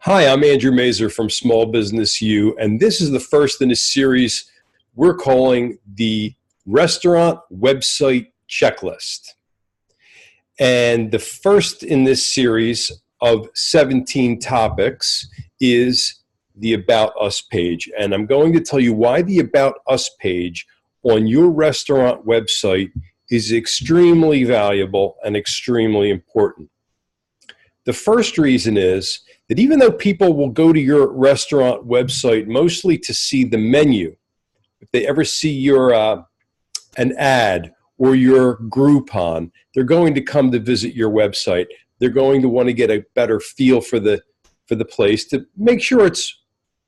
Hi, I'm Andrew Mazer from Small Business U, and this is the first in a series we're calling the Restaurant Website Checklist. And the first in this series of 17 topics is the About Us page. And I'm going to tell you why the About Us page on your restaurant website is extremely valuable and extremely important. The first reason is that even though people will go to your restaurant website mostly to see the menu, if they ever see your an ad or your Groupon, they're going to come to visit your website. They're going to want to get a better feel for the place to make sure it's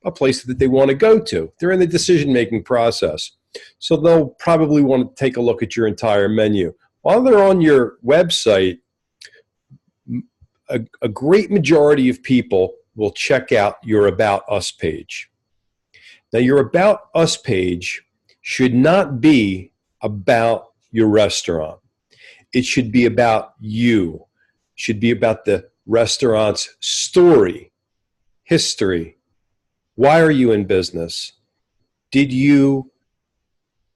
a place that they want to go to. They're in the decision-making process. So they'll probably want to take a look at your entire menu. While they're on your website, a great majority of people will check out your About Us page. Now, your About Us page should not be about your restaurant. It should be about you. It should be about the restaurant's story, history. Why are you in business? Did you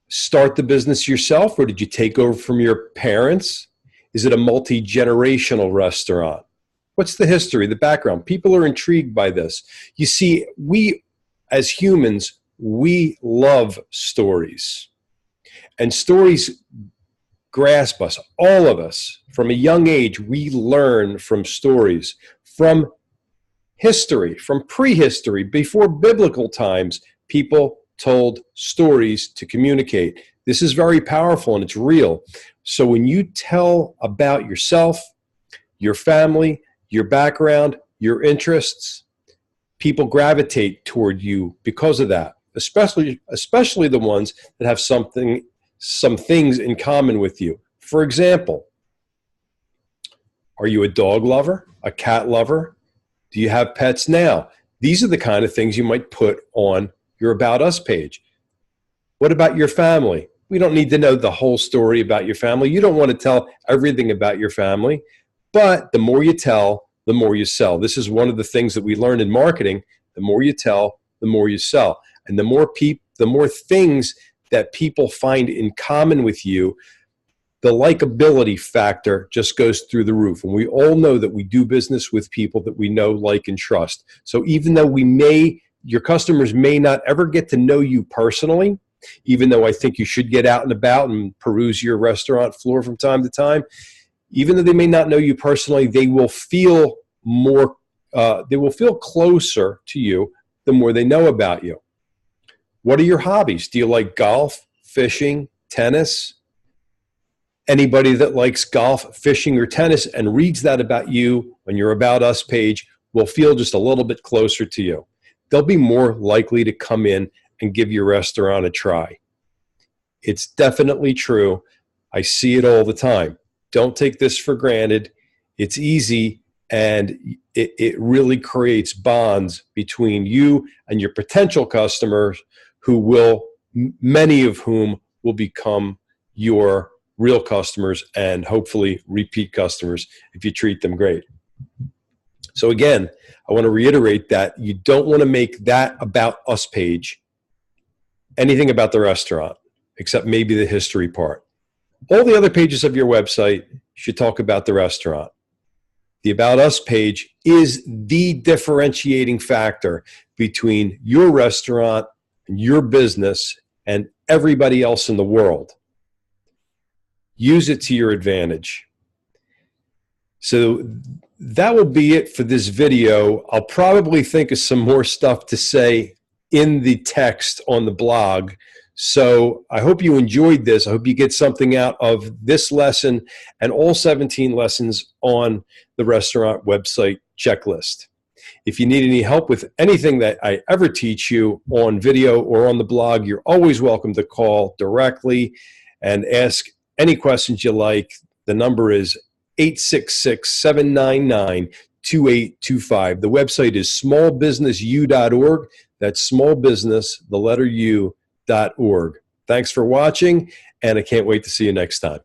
start the business yourself, or did you take over from your parents? Is it a multi-generational restaurant? What's the history, the background? People are intrigued by this. You see, we as humans, we love stories. And stories grasp us, all of us. From a young age, we learn from stories, from history, from prehistory, before biblical times, people told stories to communicate. This is very powerful and it's real. So when you tell about yourself, your family, your background, your interests, people gravitate toward you because of that, especially the ones that have some things in common with you. For example, are you a dog lover, a cat lover? Do you have pets now? These are the kind of things you might put on your About Us page. What about your family? We don't need to know the whole story about your family. You don't want to tell everything about your family. But the more you tell, the more you sell. This is one of the things that we learn in marketing. The more you tell, the more you sell. And the more things that people find in common with you, the likability factor just goes through the roof. And we all know that we do business with people that we know, like, and trust. So even though your customers may not ever get to know you personally, even though I think you should get out and about and peruse your restaurant floor from time to time, even though they may not know you personally, they will feel closer to you the more they know about you. What are your hobbies? Do you like golf, fishing, tennis? Anybody that likes golf, fishing, or tennis and reads that about you on your About Us page will feel just a little bit closer to you. They'll be more likely to come in and give your restaurant a try. It's definitely true. I see it all the time. Don't take this for granted. It's easy, and it really creates bonds between you and your potential customers, many of whom will become your real customers and hopefully repeat customers if you treat them great. So again, I want to reiterate that you don't want to make that About Us page anything about the restaurant, except maybe the history part. All the other pages of your website should talk about the restaurant. The About Us page is the differentiating factor between your restaurant and your business and everybody else in the world. Use it to your advantage. So that will be it for this video. I'll probably think of some more stuff to say in the text on the blog. So I hope you enjoyed this. I hope you get something out of this lesson and all 17 lessons on the restaurant website checklist. If you need any help with anything that I ever teach you on video or on the blog, you're always welcome to call directly and ask any questions you like. The number is 866-799-2825. The website is smallbusinessu.org. That's smallbusiness, the letter U.org. Thanks for watching, and I can't wait to see you next time.